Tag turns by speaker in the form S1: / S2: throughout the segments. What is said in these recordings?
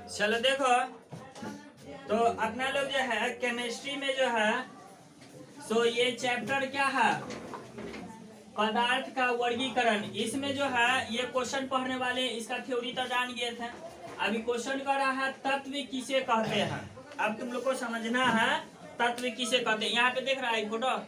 S1: चलो देखो, तो अपना लोग जो है केमिस्ट्री में जो है सो ये चैप्टर क्या है, पदार्थ का वर्गीकरण। इसमें जो है ये क्वेश्चन पढ़ने वाले इसका थ्योरी तो जान गए थे। अभी क्वेश्चन कर रहा है तत्व किसे कहते हैं। अब तुम लोग को समझना है तत्व किसे कहते हैं। यहाँ पे देख रहा है फोटो,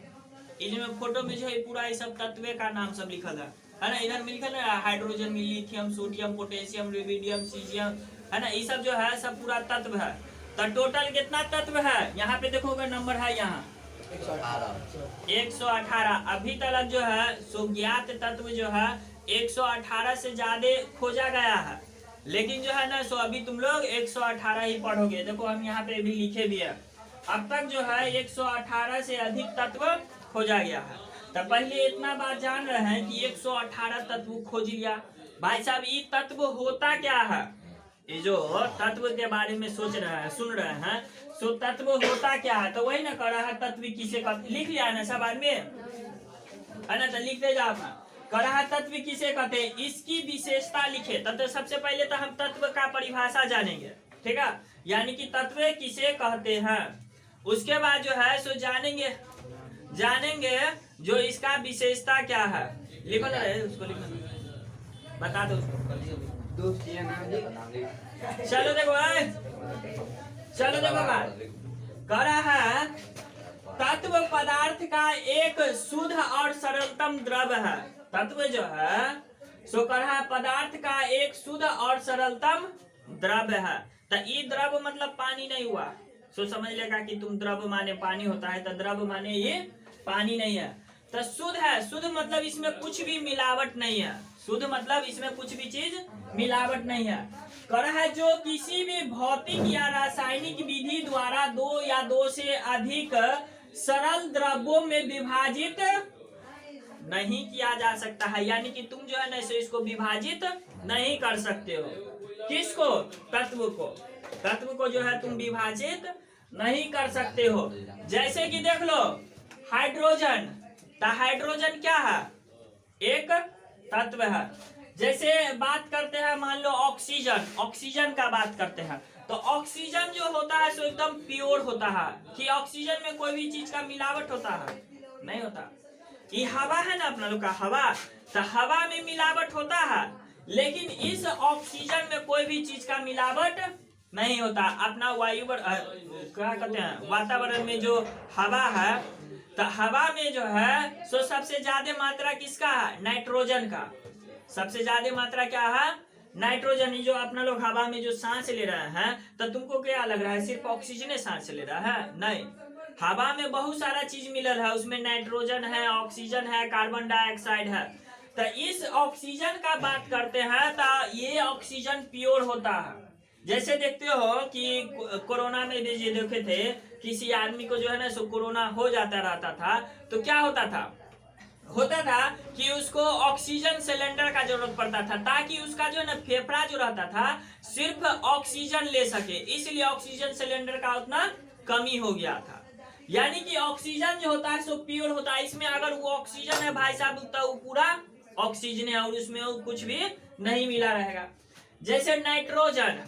S1: इसमें फोटो में जो है पूरा ये सब तत्व का नाम सब लिखा है ना। इधर में लिखा है hydrogen, lithium, sodium, potassium, rubidium, caesium, है ना। ये सब जो है सब पूरा तत्व है। तो टोटल कितना तत्व है यहाँ पे देखोगे नंबर है यहाँ 118। अभी तक जो है सो ज्ञात तत्व जो है 118 से ज्यादा खोजा गया है, लेकिन जो है ना सो अभी तुम लोग 118 ही पढ़ोगे। देखो हम यहाँ पे भी लिखे भी है, अब तक जो है 118 से अधिक तत्व खोजा गया है। तो पहले इतना बात जान रहे हैं कि 118 तत्व खोज लिया। भाई साहब ये तत्व होता क्या है, ये जो तत्व के बारे में सोच रहे हैं सुन रहे हैं, सो तत्व होता क्या है। तो वही ना कर रहा है तत्व किसे कहते, लिख लिया है ना सब आदमी, है ना। तो लिखते जाओ, कर रहा है तत्व किसे कहते हैं, इसकी विशेषता लिखे। तो सबसे पहले तो हम तत्व का परिभाषा जानेंगे, ठीक है, यानी कि तत्व किसे कहते हैं। उसके बाद जो है सो जानेंगे जो इसका विशेषता क्या है। लिखो ना उसको, लिखना बता दो उसको। चलो देखो बात कर रहा है तत्व पदार्थ का एक शुद्ध और सरलतम द्रव है। तत्व जो है सो कर रहा है पदार्थ का एक शुद्ध और सरलतम द्रव है। तो ये द्रव मतलब पानी नहीं हुआ, सो समझ लेगा कि तुम द्रव माने पानी होता है, तो द्रव माने ये पानी नहीं है। तो शुद्ध है, शुद्ध मतलब इसमें कुछ भी मिलावट नहीं है, शुद्ध मतलब इसमें कुछ भी चीज मिलावट नहीं है। कर है जो किसी भी भौतिक या रासायनिक विधि द्वारा दो या दो से अधिक सरल द्रव्यों में विभाजित नहीं किया जा सकता है। यानी कि तुम जो है ना इसको विभाजित नहीं कर सकते हो। किसको, तत्व को जो है तुम विभाजित नहीं कर सकते हो। जैसे कि देख लो हाइड्रोजन, तो हाइड्रोजन क्या है, एक तत्व है। जैसे बात करते हैं मान लो ऑक्सीजन का बात करते हैं, तो ऑक्सीजन जो होता है सो एकदम प्योर होता है कि ऑक्सीजन में कोई भी चीज का मिलावट होता है, नहीं होता। ये हवा है ना अपना लोग का हवा, तो हवा में मिलावट होता है, लेकिन इस ऑक्सीजन में कोई भी चीज का मिलावट नहीं होता। अपना वायु क्या कहते हैं वातावरण में जो हवा है, तो हवा में जो है सो सबसे ज्यादा मात्रा किसका है, नाइट्रोजन का। सबसे ज्यादा मात्रा क्या है, नाइट्रोजन। जो अपना लोग हवा में जो सांस ले रहे हैं, तो तुमको क्या लग रहा है सिर्फ ऑक्सीजन सांस ले रहा है, नहीं। हवा में बहुत सारा चीज मिलल है, उसमें नाइट्रोजन है, ऑक्सीजन है, कार्बन डाइऑक्साइड है। तो इस ऑक्सीजन का बात करते हैं तो ये ऑक्सीजन प्योर होता है। जैसे देखते हो कि कोरोना में भी देखे थे किसी आदमी को जो है ना सो कोरोना हो जाता रहता था, तो क्या होता था कि उसको ऑक्सीजन सिलेंडर का जरूरत पड़ता था, ताकि उसका जो है ना फेफड़ा जो रहता था सिर्फ ऑक्सीजन ले सके, इसलिए ऑक्सीजन सिलेंडर का उतना कमी हो गया था। यानी कि ऑक्सीजन जो होता है सो प्योर होता है। इसमें अगर वो ऑक्सीजन है भाई साहब तो वो पूरा ऑक्सीजन है और उसमें कुछ भी नहीं मिला रहेगा। जैसे नाइट्रोजन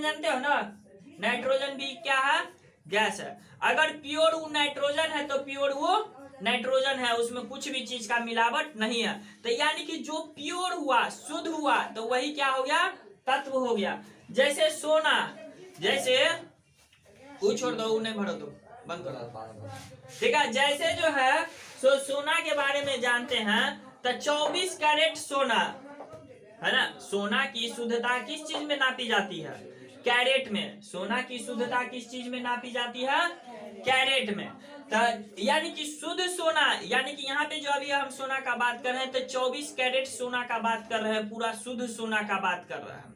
S1: जानते हो ना, नाइट्रोजन भी क्या है, गैस है। अगर प्योर वो नाइट्रोजन है तो प्योर वो नाइट्रोजन है, उसमें कुछ भी चीज का मिलावट नहीं है। तो यानी कि जो प्योर हुआ, शुद्ध हुआ, तो वही क्या हो गया, तत्व हो गया। जैसे सोना, जैसे वो छोड़ दो, उन्हें भरो दो, बंद करो, ठीक है। जैसे जो है सो सोना के बारे में जानते हैं, तो 24 कैरेट सोना है ना। सोना की शुद्धता किस चीज में नापी जाती है, कैरेट में। सोना की शुद्धता किस चीज में नापी जाती है, कैरेट में। तो यानी कि शुद्ध सोना, यानी कि यहाँ पे जो अभी हम सोना का बात कर रहे हैं तो 24 कैरेट सोना का बात कर रहे हैं, पूरा शुद्ध सोना का बात कर रहे हैं।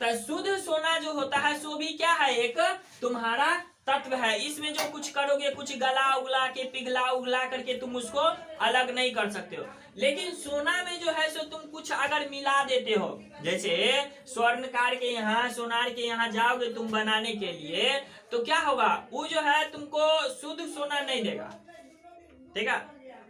S1: तो शुद्ध सोना जो होता है सो भी क्या है, एक तुम्हारा तत्व है। इसमें जो कुछ करोगे, कुछ गला उगला के पिघला उगला करके तुम उसको अलग नहीं कर सकते हो। लेकिन सोना में जो है सो तुम कुछ अगर मिला देते हो, जैसे स्वर्णकार के यहाँ, सोनार के यहाँ जाओगे तुम बनाने के लिए, तो क्या होगा, वो जो है तुमको शुद्ध सोना नहीं देगा, ठीक है।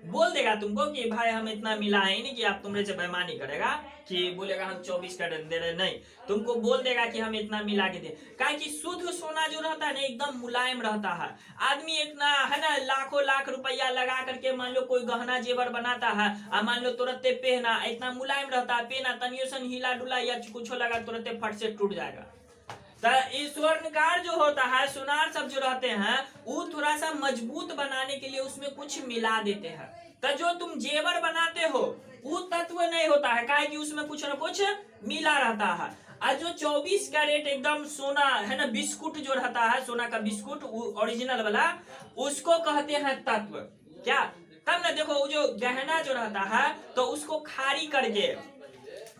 S1: बोल देगा तुमको कि भाई हम इतना मिला है ही नहीं कि आप तुमरे से बेईमानी करेगा कि बोलेगा हम 24 कैरेट दे रहे, नहीं, तुमको बोल देगा कि हम इतना मिला के दे। क्या कि शुद्ध सोना जो रहता है ना एकदम मुलायम रहता है। आदमी इतना है ना लाखों लाख रुपया लगा करके मान लो कोई गहना जेवर बनाता है और मान लो तुरंते पहना, इतना मुलायम रहता है, पहना तनियो सन हिला डुला या कुछ लगा तुरंते फट से टूट जाएगा। तो इस स्वर्णकार जो होता है, सोनार सब जो रहते हैं, वो थोड़ा सा मजबूत बनाने के लिए उसमें कुछ मिला देते हैं। तो जो तुम जेवर बनाते हो वो तत्व नहीं होता है, काहे कि उसमें कुछ न कुछ मिला रहता है। और जो 24 कैरेट एकदम सोना है ना, बिस्कुट जो रहता है, सोना का बिस्कुट ओरिजिनल वाला, उसको कहते हैं तत्व। क्या? तब ना देखो वो जो गहना जो रहता है तो उसको खारी करके,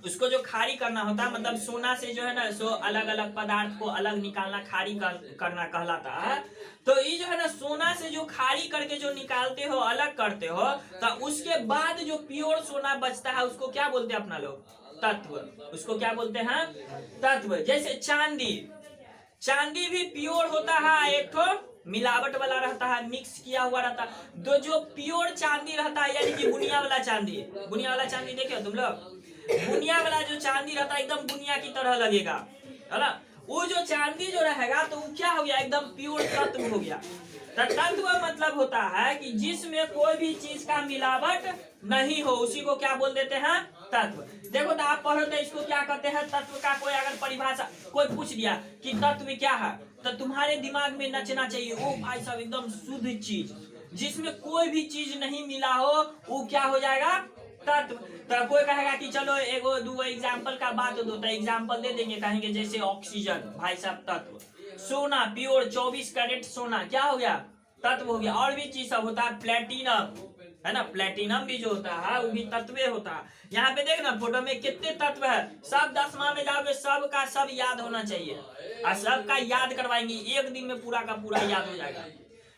S1: उसको जो खारी करना होता है, मतलब सोना से जो है ना सो अलग अलग पदार्थ को अलग निकालना खारी करना कहलाता है। तो ये जो है ना सोना से जो खारी करके जो निकालते हो, अलग करते हो, तो उसके बाद जो प्योर सोना बचता है उसको क्या बोलते हैं अपना लोग? तत्व। उसको क्या बोलते हैं? तत्व। जैसे चांदी, चांदी भी प्योर होता है, एक तो मिलावट वाला रहता है, मिक्स किया हुआ रहता है। तो जो प्योर चांदी रहता है यानी कि बुनिया वाला चांदी, बुनिया वाला चांदी देखे हो तुम लोग? बुनिया वाला जो चांदी रहता है एकदम बुनिया की तरह लगेगा, है ना? वो जो चांदी जो रहेगा तो वो क्या हो गया? एकदम प्योर तत्व हो गया। तो तत्व मतलब होता है कि जिसमें कोई भी चीज का मिलावट नहीं हो, उसी को क्या बोल देते हैं? तत्व। देखो तो आप पढ़ो तो इसको क्या कहते हैं? तत्व का कोई अगर परिभाषा कोई पूछ दिया कि तत्व क्या है, तो तुम्हारे दिमाग में नचना चाहिए ओ भाई साहब एकदम शुद्ध चीज, जिसमें कोई भी चीज नहीं मिला हो, वो क्या हो जाएगा? तत्व। तो कोई कहेगा कि चलो एगो दो एग्जाम्पल का बात दो, तो एग्जाम्पल दे देंगे, कहेंगे जैसे ऑक्सीजन, भाई साहब तत्व। सोना प्योर 24 कैरेट सोना क्या हो गया? तत्व हो गया। और भी चीज सब होता है, प्लेटिनम है ना, प्लेटिनम भी जो होता है वो भी तत्व होता है। यहाँ पे देख ना फोटो में कितने तत्व है, सब 10वां में जाओगे सब का सब याद होना चाहिए, और सबका याद करवाएंगे, एक दिन में पूरा का पूरा याद हो जाएगा।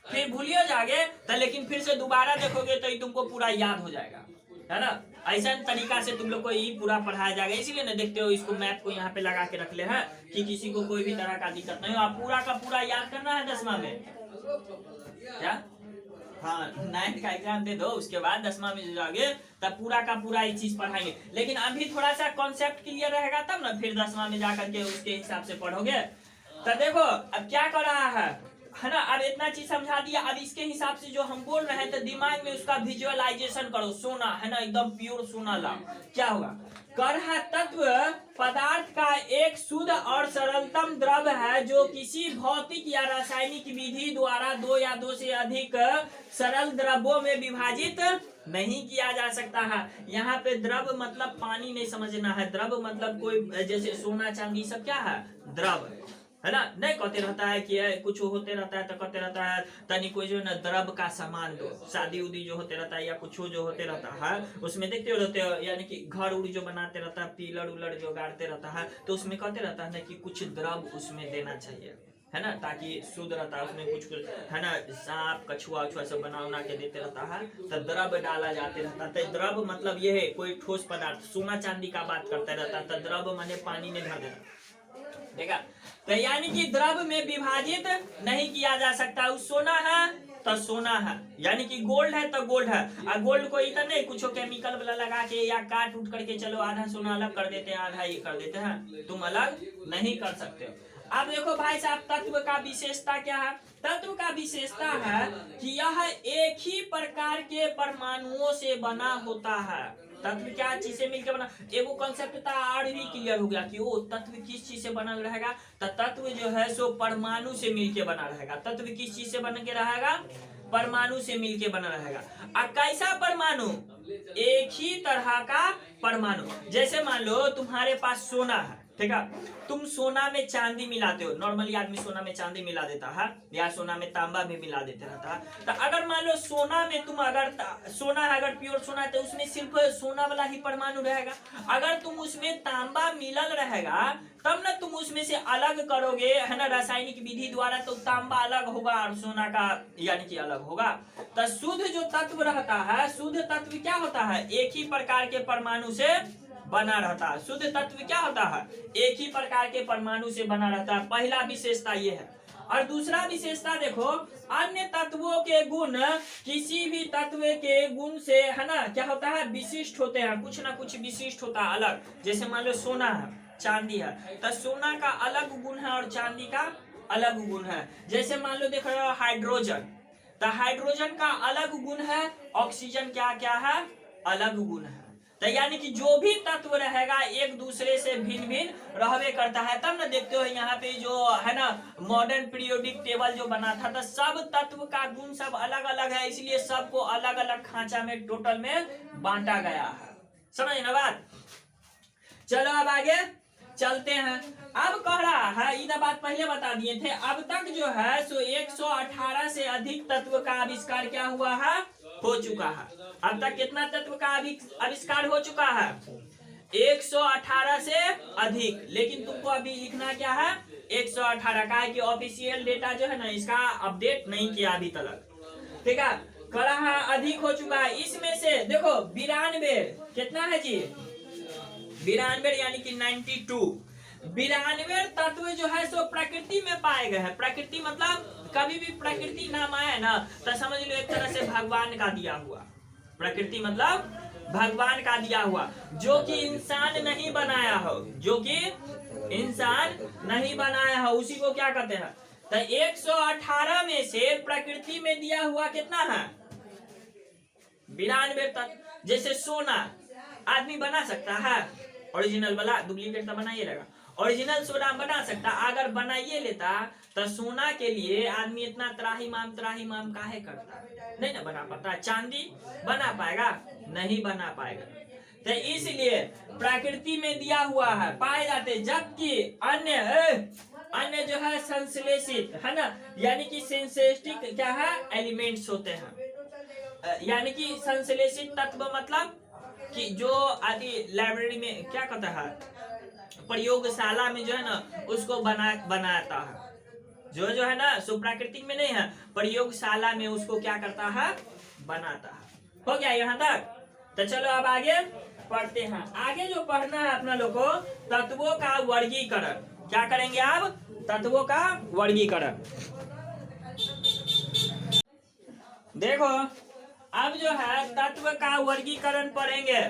S1: फिर भूलिए जाओगे तो लेकिन फिर से दोबारा देखोगे तो तुमको पूरा याद हो जाएगा, है ना? ऐसा तरीका से तुम लोग को ये पूरा पढ़ाया जाएगा। इसीलिए ना देखते हो इसको मैथ को यहाँ पे लगा के रख ले हैं कि किसी को कोई भी तरह का दिक्कत नहीं हो। आप पूरा का पूरा याद करना है 10वां में, क्या? हाँ, 9th का एग्जाम दे दो, उसके बाद 10वां में जाओगे तब पूरा का पूरा ये चीज पढ़ाएंगे। लेकिन अभी थोड़ा सा कॉन्सेप्ट क्लियर रहेगा तब ना फिर 10वां में जाकर के उसके हिसाब से पढ़ोगे। तो देखो अब क्या कर रहा है ना? अब इतना चीज समझा दिया। अब इसके हिसाब से जो हम बोल रहे हैं तो दिमाग में उसका विजुअलाइजेशन करो। सोना है ना, एकदम प्योर सोना ला, क्या होगा? करहा तत्व पदार्थ का एक शुद्ध और सरलतम द्रव है जो किसी भौतिक या रासायनिक विधि द्वारा दो या दो से अधिक सरल द्रव्यों में विभाजित नहीं किया जा सकता है। यहाँ पे द्रव मतलब पानी नहीं समझना है, द्रव मतलब कोई जैसे सोना चांदी सब क्या है? द्रव है ना। नहीं कहते रहता है कि कुछ होते रहता है तो कहते रहता है तनी कोई जो है ना द्रव का सामान दो, शादी उदी जो होते रहता है या कुछ जो होते रहता है उसमें देखते रहते हो, यानी कि घर उड़ जो बनाते रहता है, पिलर उलर जो गाड़ते रहता है, तो उसमें कहते रहता है ना कि कुछ द्रव उसमें देना चाहिए, है ना, ताकि शुद्ध रहता है उसमें कुछ है ना, सांप कछुआ उछुआ सब बना के देते रहता है, तो द्रव डाला जाते रहता है। तो द्रव मतलब ये है कोई ठोस पदार्थ, सोना चांदी का बात करते रहता है, तो द्रव माने पानी में भर देना, देखा। तो यानी कि द्रव में विभाजित नहीं किया जा सकता। उस सोना है तो सोना है, यानी कि गोल्ड है तो गोल्ड है, और गोल्ड को इतना नहीं कुछ केमिकल वाला लगा के या काट उठ करके चलो आधा सोना अलग कर देते हैं, आधा ये कर देते हैं, तुम अलग नहीं कर सकते हो। अब देखो भाई साहब तत्व का विशेषता क्या है? तत्व का विशेषता है कि यह एक ही प्रकार के परमाणुओं से बना होता है। तत्व क्या चीज से मिलकर बना? एगो कंसेप्ट था और भी क्लियर हो गया कि वो तत्व किस चीज से बना रहेगा। तो तत्व जो है सो परमाणु से मिलके बना रहेगा। तत्व किस चीज से बन के रहेगा? परमाणु से मिलके बना रहेगा। और कैसा परमाणु? एक ही तरह का परमाणु। जैसे मान लो तुम्हारे पास सोना है, ठीक है, तुम सोना में चांदी मिलाते हो, नॉर्मली आदमी सोना में चांदी मिला देता है या सोना में तांबा भी मिला देता रहता है। तो अगर मान लो सोना में तुम अगर सोना है, अगर प्योर सोना है तो उसमें सिर्फ सोना वाला ही परमाणु रहेगा। अगर तुम उसमें तांबा मिलल रहेगा तब ना तुम उसमें से अलग करोगे, है ना, रासायनिक विधि द्वारा, तो तांबा अलग होगा और सोना का यानी कि अलग होगा। तो शुद्ध जो तत्व रहता है, शुद्ध तत्व क्या होता है? एक ही प्रकार के परमाणु से बना रहता है। शुद्ध तत्व क्या होता है? एक ही प्रकार के परमाणु से बना रहता है। पहला विशेषता ये है। और दूसरा विशेषता देखो, अन्य तत्वों के गुण किसी भी तत्व के गुण से है ना क्या होता है, विशिष्ट होते हैं, कुछ ना कुछ विशिष्ट होता है अलग। जैसे मान लो सोना है, चांदी है, तो सोना का अलग गुण है और चांदी का अलग गुण है। जैसे मान लो देख रहे हो हाइड्रोजन, तो हाइड्रोजन का अलग गुण है, ऑक्सीजन क्या क्या है, अलग गुण है। तो यानी कि जो भी तत्व रहेगा एक दूसरे से भिन्न भिन्न रहवे करता है। तब ना देखते हो यहाँ पे जो है ना मॉडर्न पीरियोडिक टेबल जो बना था, तो सब तत्व का गुण सब अलग अलग है, इसलिए सबको अलग अलग खांचा में टोटल में बांटा गया है। समझ ना बात। चलो अब आगे चलते हैं। अब कह रहा है, इधर बात पहले बता दिए थे, अब तक जो है सो 118 से अधिक तत्व का आविष्कार क्या हुआ है, हो चुका है। अब तक कितना तत्व का आविष्कार हो चुका है, 118 से अधिक। लेकिन तुमको अभी लिखना क्या है, 118 का है कि ऑफिशियल डेटा जो है ना इसका अपडेट नहीं किया अभी तक। ठीक है, कह रहा है अधिक हो चुका है। इसमें से देखो 92 कितना है जी, 92 यानी कि 92 92 तत्व जो है सो प्रकृति में पाए गए हैं। प्रकृति मतलब कभी भी प्रकृति नाम आया ना तो समझ लो एक तरह से भगवान का दिया हुआ। प्रकृति मतलब भगवान का दिया हुआ, जो कि इंसान नहीं बनाया हो, जो कि इंसान नहीं बनाया हो, उसी को क्या कहते हैं। तो 118 में से प्रकृति में दिया हुआ कितना है, 92 तत्व। जैसे सोना आदमी बना सकता है, ओरिजिनल वाला, डुप्लीकेट तो बनाइए रहेगा। ओरिजिनल सोना बना सकता, अगर बनाइए लेता तो सोना के लिए आदमी इतना त्राही माम काहे करता, नहीं ना बना पाता। चांदी बना पाएगा, नहीं बना पाएगा। तो इसलिए प्रकृति में दिया हुआ है, पाए जाते। जबकि अन्य जो है संश्लेषित है ना, यानी कि सिंथेटिक क्या है, एलिमेंट्स होते हैं। यानी कि संश्लेषित तत्व मतलब कि जो आदि लाइब्रेरी में क्या कहता है, प्रयोगशाला में जो है ना उसको बनाता है, जो है ना सो प्राकृतिक में नहीं है, प्रयोगशाला में उसको क्या करता है, बनाता है। हो गया यहाँ तक। तो चलो अब आगे पढ़ते हैं। आगे जो पढ़ना है अपना लोग को, तत्वों का वर्गीकरण। क्या करेंगे आप, तत्वों का वर्गीकरण। देखो अब जो है तत्व का वर्गीकरण पढ़ेंगे।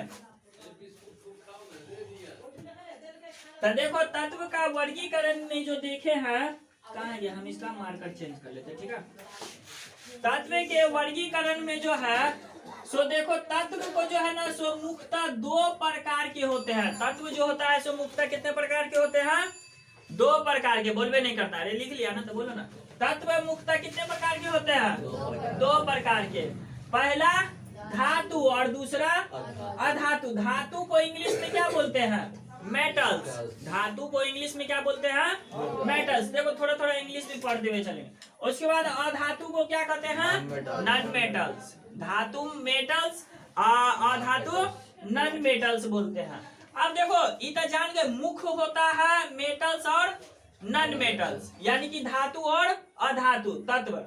S1: तो देखो तत्व का वर्गीकरण में जो देखे हैं, कहाँ गया, हम इसका मार्कर चेंज कर लेते, ठीक है। तत्व के वर्गीकरण में जो है सो देखो तत्व को जो है ना सो मुख्यतः 2 प्रकार के होते हैं। तत्व जो होता है सो मुख्यतः कितने प्रकार के होते हैं, 2 प्रकार के। बोलबे नहीं करता, अरे लिख लिया ना तो बोलो ना। तत्व मुख्यतः कितने प्रकार के होते हैं, 2 प्रकार के। पहला धातु और दूसरा अधातु। धातु को इंग्लिश में क्या बोलते हैं, मेटल्स। धातु को इंग्लिश में क्या बोलते हैं, मेटल्स। देखो थोड़ा थोड़ा इंग्लिश भी पढ़ते हुए चलेंगे। उसके बाद अधातु को क्या कहते हैं, नॉन मेटल्स। धातु मेटल्स, अधातु नॉन मेटल्स बोलते हैं। अब देखो इतना जान के मुख्य होता है मेटल्स और नॉन मेटल्स, यानी कि धातु और अधातु तत्व।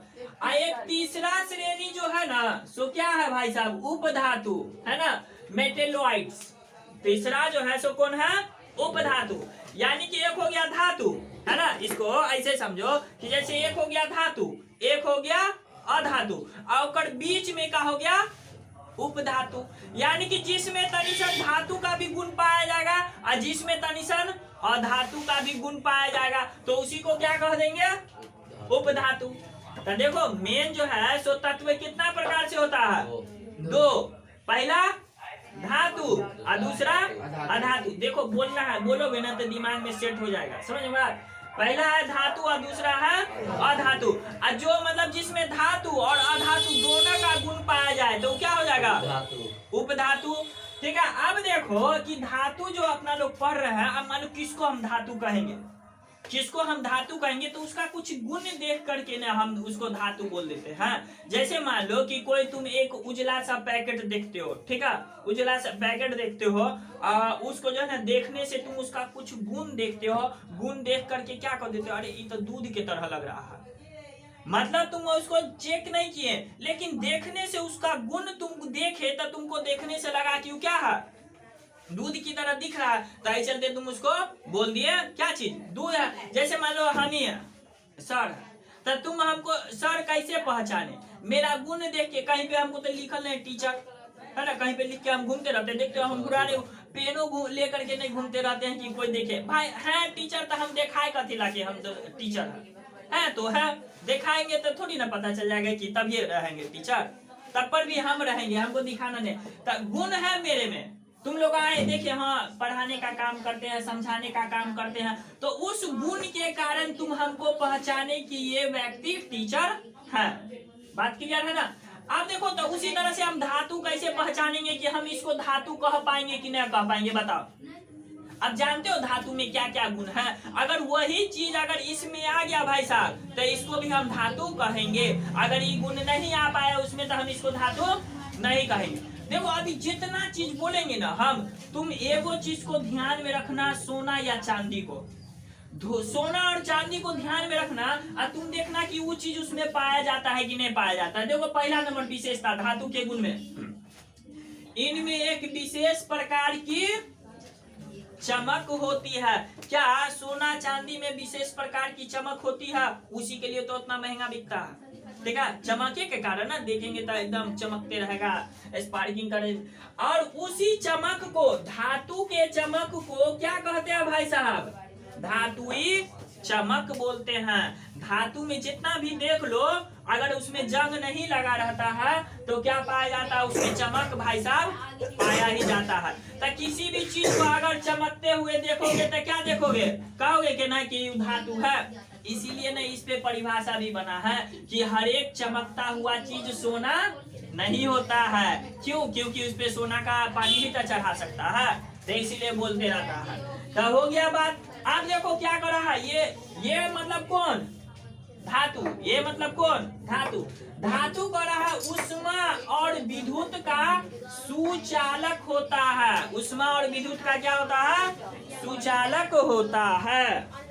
S1: एक तीसरा श्रेणी जो है ना सो क्या है भाई साहब, उपधातु है ना, मेटेलॉइड्स। तीसरा जो है सो कौन है, उपधातु। यानी कि एक हो गया धातु है ना, इसको ऐसे समझो कि जैसे एक हो गया धातु, एक हो गया अधातु, और बीच में का हो गया उपधातु। यानी कि जिसमें तनिसन धातु का भी गुण पाया जाएगा और जिसमें तनिसन अधातु का भी गुण पाया जाएगा, तो उसी को क्या कह देंगे, उपधातु। तो देखो मेन जो है सो तत्व कितना प्रकार से होता है, 2। पहला धातु और दूसरा अधातु। देखो बोलना है, बोलोगे ना तो दिमाग में सेट हो जाएगा, समझ में बात। पहला है धातु और दूसरा है अधातु। और जो मतलब जिसमें धातु और अधातु दोनों का गुण पाया जाए तो क्या हो जाएगा, उपधातु। ठीक है। अब देखो कि धातु जो अपना लोग पढ़ रहे हैं, अब मान लो किसको हम धातु कहेंगे, किसको हम धातु कहेंगे, तो उसका कुछ गुण देख करके ना हम उसको धातु बोल देते हैं। जैसे मान लो कि कोई तुम एक उजला सा पैकेट देखते हो, ठीक है, उजला सा पैकेट देखते हो, उसको जो है ना देखने से तुम उसका कुछ गुण देखते हो, गुण देख करके क्या कर देते हो, अरे ये तो दूध की तरह लग रहा है। मतलब तुम उसको चेक नहीं किए, लेकिन देखने से उसका गुण तुम देखे तो तुमको देखने से लगा कि क्या है, दूध की तरह दिख रहा है, तो चलते तुम उसको बोल दिए क्या चीज, दूध है। जैसे मान लो हनी है, सर है, तो तुम हमको सर कैसे पहचाने? मेरा गुण देख के, कहीं पे हमको तो लिखल नहीं टीचर, है ना, कहीं पे लिख के हम घूमते रहते, देखते हो हम पुराने पेनों लेकर के नहीं घूमते रहते हैं कि कोई देखे। भाई है टीचर तो हम दिखाए कथी लाके हम तो टीचर है तो है, दिखाएंगे तो थोड़ी ना पता चल जाएगा कि तब ये रहेंगे टीचर, तब पर भी हम रहेंगे, हमको दिखाना नहीं। तो गुण है मेरे में, तुम लोग आए देखे हाँ पढ़ाने का काम करते हैं, समझाने का काम करते हैं, तो उस गुण के कारण तुम हमको पहचाने कि ये व्यक्ति टीचर है। बात क्लियर है ना? आप देखो तो उसी तरह से हम धातु कैसे पहचानेंगे कि हम इसको धातु कह पाएंगे कि नहीं कह पाएंगे, बताओ। अब जानते हो धातु में क्या क्या गुण है? अगर वही चीज अगर इसमें आ गया भाई साहब तो इसको भी हम धातु कहेंगे, अगर ये गुण नहीं आ पाया उसमें तो हम इसको धातु नहीं कहेंगे। देखो अभी जितना चीज बोलेंगे ना हम, तुम एगो चीज को ध्यान में रखना, सोना या चांदी को, सोना और चांदी को ध्यान में रखना और तुम देखना कि वो चीज उसमें पाया जाता है कि नहीं पाया जाता है। देखो पहला नंबर विशेषता धातु के गुण में, इनमें एक विशेष प्रकार की चमक होती है। क्या सोना चांदी में विशेष प्रकार की चमक होती है? उसी के लिए तो उतना महंगा बिकता है, ठीक है, चमके के कारण ना, देखेंगे तो एकदम चमकते रहेगा, स्पार्किंग करे। और उसी चमक को, धातु के चमक को क्या कहते हैं भाई साहब? धातुई चमक बोलते हैं। धातु में जितना भी देख लो, अगर उसमें जंग नहीं लगा रहता है तो क्या पाया जाता है? उसमें चमक भाई साहब पाया ही जाता है। तो किसी भी चीज को अगर चमकते हुए देखोगे तो क्या देखोगे? कहोगे कि नहीं कि धातु है। इसीलिए ना इस पे परिभाषा भी बना है कि हर एक चमकता हुआ चीज सोना नहीं होता है। क्यों? क्योंकि उस पे सोना का पानी भी तो चढ़ा सकता है, तो इसीलिए बोलते रहता है। तो हो गया बात। आप देखो क्या कर रहा है, ये मतलब कौन? धातु। ये मतलब कौन? धातु। धातु कर रहा है उष्मा और विद्युत का सुचालक होता है। उष्मा और विद्युत का क्या होता है? सुचालक होता है।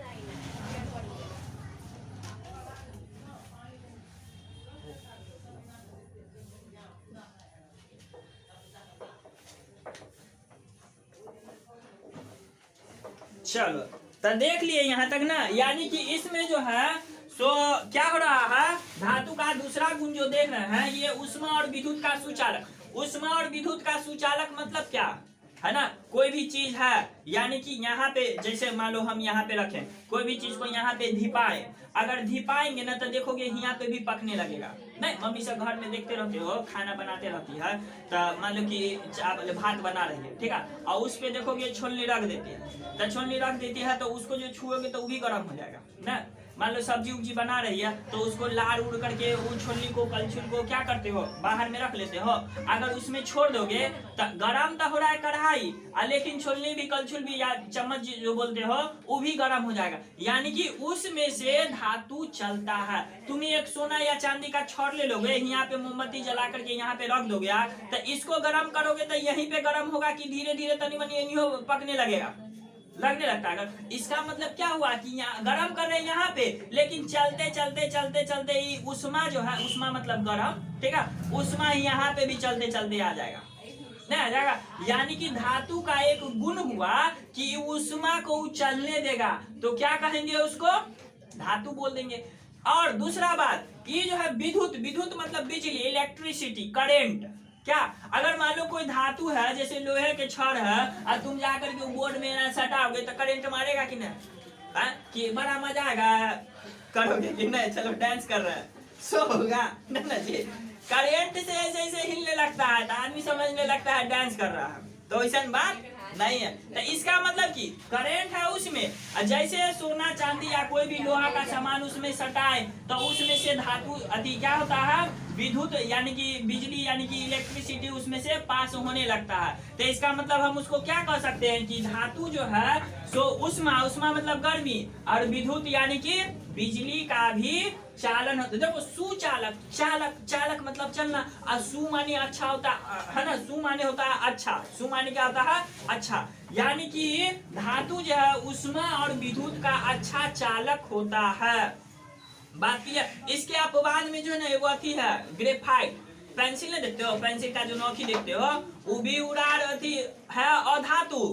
S1: चलो तो देख लिए यहाँ तक ना, यानी कि इसमें जो है सो क्या हो रहा है, धातु का दूसरा गुण जो देख रहे हैं, ये उष्मा और विद्युत का सुचालक। उष्मा और विद्युत का सुचालक मतलब क्या है ना, कोई भी चीज है, यानी कि यहाँ पे जैसे मान लो हम यहाँ पे रखें कोई भी चीज को, यहाँ पे धिपाए, अगर धिपाएंगे ना तो देखोगे यहाँ पे भी पकने लगेगा। नहीं, मम्मी सब घर में देखते रहते हो, खाना बनाते रहती है, तो मान लो कि चावल भात बना रही है, ठीक है, और उस पे देखोगे छोलनी रख देती है, तो छोलनी रख देती है तो उसको जो छुओगे तो वो भी गर्म हो जाएगा ना। मान लो सब्जी उब्जी बना रही है तो उसको लाड़ उड़ करके वो छोलनी को, कलछुल को क्या करते हो, बाहर में रख लेते हो। अगर उसमें छोड़ दोगे तो गरम तो हो रहा है कढ़ाई, लेकिन छोलनी भी, कलछुल भी या चम्मच जो बोलते हो वो भी गरम हो जाएगा। यानी कि उसमें से धातु चलता है। तुम एक सोना या चांदी का छड़ ले लोगे, यहाँ पे मोमबत्ती जला करके यहाँ पे रख दोगे, तो इसको गर्म करोगे तो यहीं पे गर्म होगा कि धीरे धीरे तनी मनी पकने लगेगा, लगने लगता है। इसका मतलब क्या हुआ कि यहाँ गरम कर रहे हैं यहाँ पे, लेकिन चलते चलते चलते चलते ही उष्मा जो है, उष्मा मतलब गरम, ठीक है, उष्मा ही यहाँ पे भी चलते चलते आ जाएगा, नहीं आ जाएगा। यानी कि धातु का एक गुण हुआ कि उष्मा को चलने देगा, तो क्या कहेंगे उसको? धातु बोल देंगे। और दूसरा बात, ये जो है विद्युत, विद्युत मतलब बिजली, इलेक्ट्रिसिटी, करेंट। क्या अगर मान लो कोई धातु है, जैसे लोहे के छड़ है, और तुम जाकर के बोर्ड में सटाओगे तो करंट मारेगा कि नहीं? कि बड़ा मजा आएगा, करोगे कि नहीं? चलो डांस कर रहे हैं, सो होगा ना जी। करंट से ऐसे ऐसे हिलने लगता है तो आदमी समझने लगता है डांस कर रहा है, तो ऐसा बात नहीं है। तो इसका मतलब कि करंट है उसमें, जैसे सोना चांदी या कोई भी लोहा का सामान उसमें सटाए तो उसमें से धातु अति क्या होता है, विद्युत यानी कि बिजली यानी कि इलेक्ट्रिसिटी उसमें से पास होने लगता है। तो इसका मतलब हम उसको क्या कह सकते हैं कि धातु जो है सो उष्मा, उष्मा मतलब गर्मी, और विद्युत यानी कि बिजली का भी चालन होता है। देखो सुचालक, चालक, चालक मतलब चलना, और सु माने अच्छा होता है ना, सु माने होता है अच्छा, सु माने क्या होता है? अच्छा। यानी कि धातु जो है उष्मा और विद्युत का अच्छा चालक होता है। बात क्लियर? इसके अपवाद में जो है ना वो अथी है ग्रेफाइट, पेंसिल नहीं देखते हो, पेंसिल का जो नोकी देखते हो वो भी उड़ार अथी है अधातु,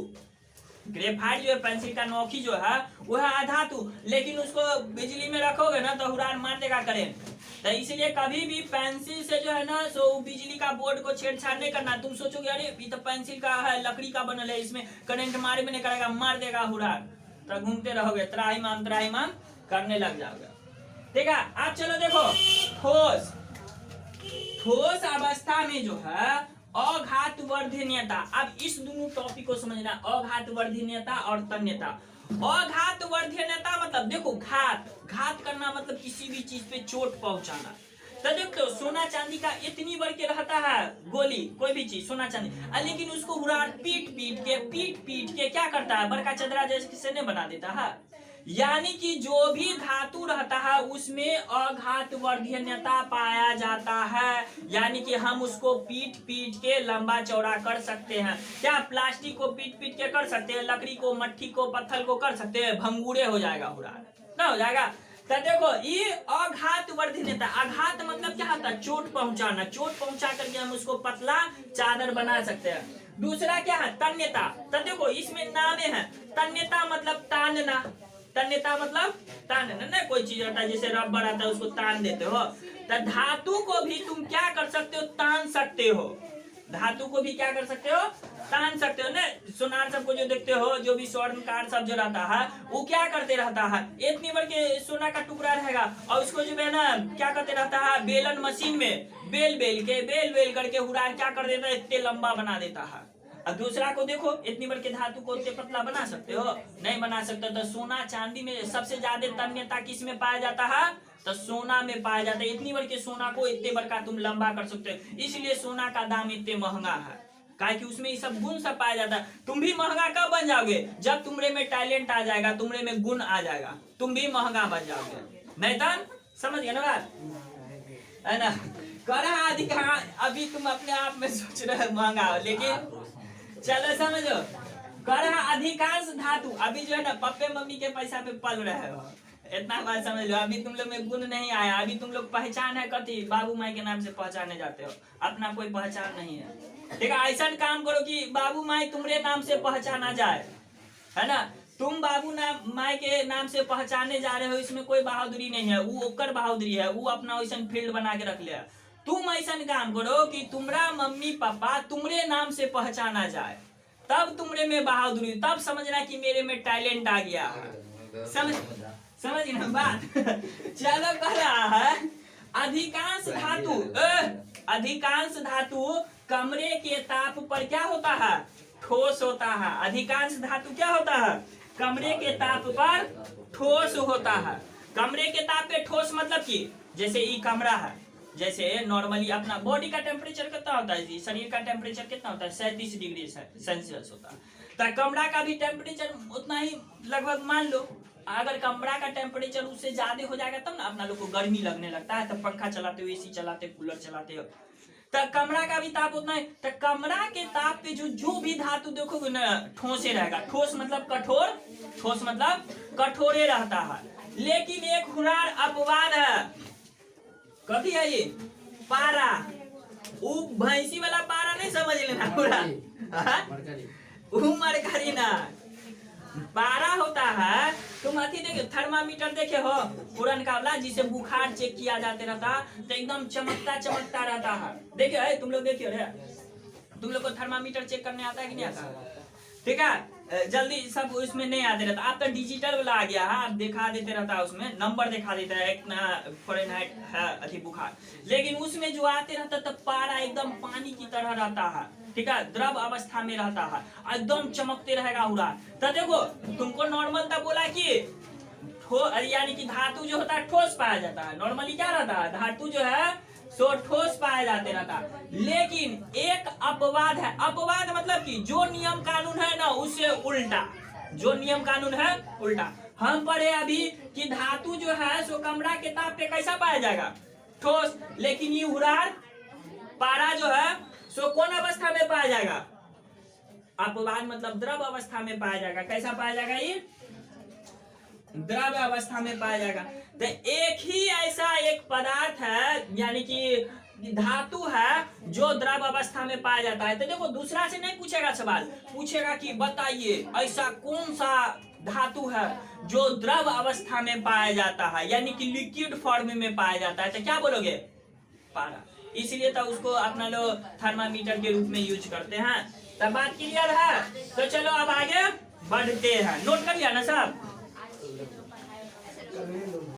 S1: ग्रेफाइट जो है पेंसिल का नोकी जो है वो है अधातु, लेकिन उसको बिजली में रखोगे ना तो हुरार मार देगा करेंट। तो इसलिए कभी भी पेंसिल से जो है ना सो बिजली का बोर्ड को छेड़छाड़ नहीं करना। तुम सोचोगे अरे ये तो पेंसिल का है, लकड़ी का बनल है, इसमें करंट मारे भी नहीं करेगा, मार देगा हुरार, तो घूमते रहोगे त्राहिमाम करने लग जाओगे। ठीक है, अब चलो देखो ठोस अवस्था में जो है अघातवर्धनीयता। अब इस दोनों टॉपिक को समझना, अघातवर्धनीयता और तन्यता। अघातवर्धनीयता मतलब देखो घात करना मतलब किसी भी चीज पे चोट पहुंचाना। तो देखो सोना चांदी का इतनी बड़ के रहता है गोली, कोई भी चीज सोना चांदी, लेकिन उसको हुरार पीट के क्या करता है, बड़का चदरा जैसे नहीं बना देता है। यानी कि जो भी धातु रहता है उसमें अघातवर्धनीयता पाया जाता है, यानी कि हम उसको पीट के लंबा चौड़ा कर सकते हैं। क्या प्लास्टिक को पीट के कर सकते हैं, लकड़ी को, मट्टी को, पत्थर को कर सकते हैं, भंगूरे हो जाएगा हुरार ना हो जाएगा। तो देखो ये अघातवर्धनीयता, आघात मतलब क्या होता है, चोट पहुंचाना, चोट पहुंचा करके हम उसको पतला चादर बना सकते हैं। दूसरा क्या है, तन्यता। तो देखो इसमें नामे है, तन्यता मतलब तानना, तन्यता मतलब तानना ना, कोई चीज रहता है जैसे रबर आता है उसको तान देते हो, तो धातु को भी तुम क्या कर सकते हो, तान सकते हो। धातु को भी क्या कर सकते हो, तान सकते हो ना। सोनार सबको जो देखते हो, जो भी स्वर्णकार सब जो रहता है वो क्या करते रहता है, इतनी बड़ के सोना का टुकड़ा रहेगा और उसको जो है ना क्या करते रहता है, बेलन मशीन में बेल करके हुरार क्या कर देता है, इतने लंबा बना देता है। अब दूसरा को देखो, इतनी बड़ के धातु को इतने पतला बना सकते हो, नहीं बना सकते। तो सोना चांदी में सबसे ज्यादा तन्यता किस में पाया जाता है, तो सोना में पाया जाता है। इतनी बड़ के सोना को इतने बड़ का तुम लंबा कर सकते हो, इसलिए सोना का दाम इतने महंगा है, काहे कि उसमें ये सब गुण सब पाया जाता है। तुम भी महंगा कब बन जाओगे, जब तुमरे में टैलेंट आ जाएगा, तुमरे में गुण आ जाएगा, तुम भी महंगा बन जाओगे। नहीं तो समझ गए ना बात, है ना। करा अधिकार, अभी तुम अपने आप में सोच रहे हो महंगा हो, लेकिन चलो समझो, कर अधिकांश धातु, अभी जो है ना पप्पे मम्मी के पैसा पे पल रहे हो, इतना बात समझ लो। अभी तुम लोग में गुण नहीं आया, अभी तुम लोग पहचान है कथी, बाबू माई के नाम से पहचाने जाते हो, अपना कोई पहचान नहीं है। ठीक है, ऐसा काम करो कि बाबू माई तुम्हारे नाम से पहचाना जाए, है ना। तुम बाबू माई के नाम से पहचाने जा रहे हो, इसमें कोई बहादुरी नहीं है, वो ओकर बहादुरी है, वो अपना वैसा फील्ड बना के रख लिया। तुम ऐसा काम करो कि तुम्हारा मम्मी पापा तुम्हारे नाम से पहचाना जाए, तब तुम्हारे में बहादुरी, तब समझना कि मेरे में टैलेंट आ गया। समझ ना बात। चलो कह रहा है अधिकांश धातु कमरे के ताप पर क्या होता है, ठोस होता है। अधिकांश धातु क्या होता है, कमरे के ताप पर ठोस होता है। कमरे के ताप पे ठोस मतलब कि जैसे ये कमरा है, जैसे नॉर्मली अपना बॉडी का टेम्परेचर कितना होता है जी, शरीर का टेम्परेचर कितना होता है, 37 डिग्री सेल्सियस होता है। तो कमरा का भी टेम्परेचर उतना ही लगभग मान लो। अगर कमरा का टेम्परेचर उससे ज्यादा हो जाएगा तब ना अपना लोग को गर्मी लगने लगता है, तब पंखा चलाते हो, एसी चलाते, कूलर चलाते हो, तो कमरा का भी ताप उतना है। तो कमरा के ताप पे जो भी धातु देखोगे ना ठोसे रहेगा। ठोस मतलब कठोर, ठोस मतलब कठोरे रहता है। लेकिन एक हुनार अपवाद है, कथी है ये, पारा। वो भैंसी वाला पारा नहीं समझ लेना पूरा, मरकरी ना पारा होता है। तुम अथी देखे, थर्मामीटर देखे हो पुरानका वाला, जिसे बुखार चेक किया जाते रहता, तो एकदम चमकता रहता है। देखियो है तुम लोग, देखियो रे, तुम लोग को थर्मामीटर चेक करने आता है कि नहीं आता, ठीक है। जल्दी सब उसमें नहीं आते रहता, अब तो डिजिटल वाला आ गया है, आप दिखा देते रहता है, उसमें नंबर दिखा देता है, इतना फ़ारेनहाइट है अथी बुखार। लेकिन उसमें जो आते रहता तब पारा एकदम पानी की तरह रहता है, ठीक है, द्रव अवस्था में रहता है, एकदम चमकते रहेगा पूरा। तो देखो तुमको नॉर्मल तब बोला कि यानी कि धातु जो होता है ठोस पाया जाता है। नॉर्मली क्या रहता है, धातु जो है सो ठोस पाया जाते रहता। लेकिन एक अपवाद है, अपवाद मतलब कि जो नियम कानून है ना उससे उल्टा, जो नियम कानून है उल्टा। हम पढ़े अभी कि धातु जो है सो कमरा के ताप पे कैसा पाया जाएगा, ठोस। लेकिन ये हुरार पारा जो है सो कौन अवस्था में पाया जाएगा, अपवाद मतलब द्रव अवस्था में पाया जाएगा। कैसा पाया जाएगा, ये द्रव अवस्था में पाया जाएगा। तो एक ही ऐसा एक पदार्थ है, यानी कि धातु है जो द्रव अवस्था में पाया जाता है। तो देखो दूसरा से नहीं पूछेगा सवाल, पूछेगा कि बताइए ऐसा कौन सा धातु है जो द्रव अवस्था में पाया जाता है, यानी कि लिक्विड फॉर्म में पाया जाता है। तो क्या बोलोगे? पारा। इसलिए तो उसको अपना लोग थर्मामीटर के रूप में यूज करते हैं। तब बात क्लियर है? तो चलो अब आगे बढ़ते हैं। नोट कर लिया ना सब?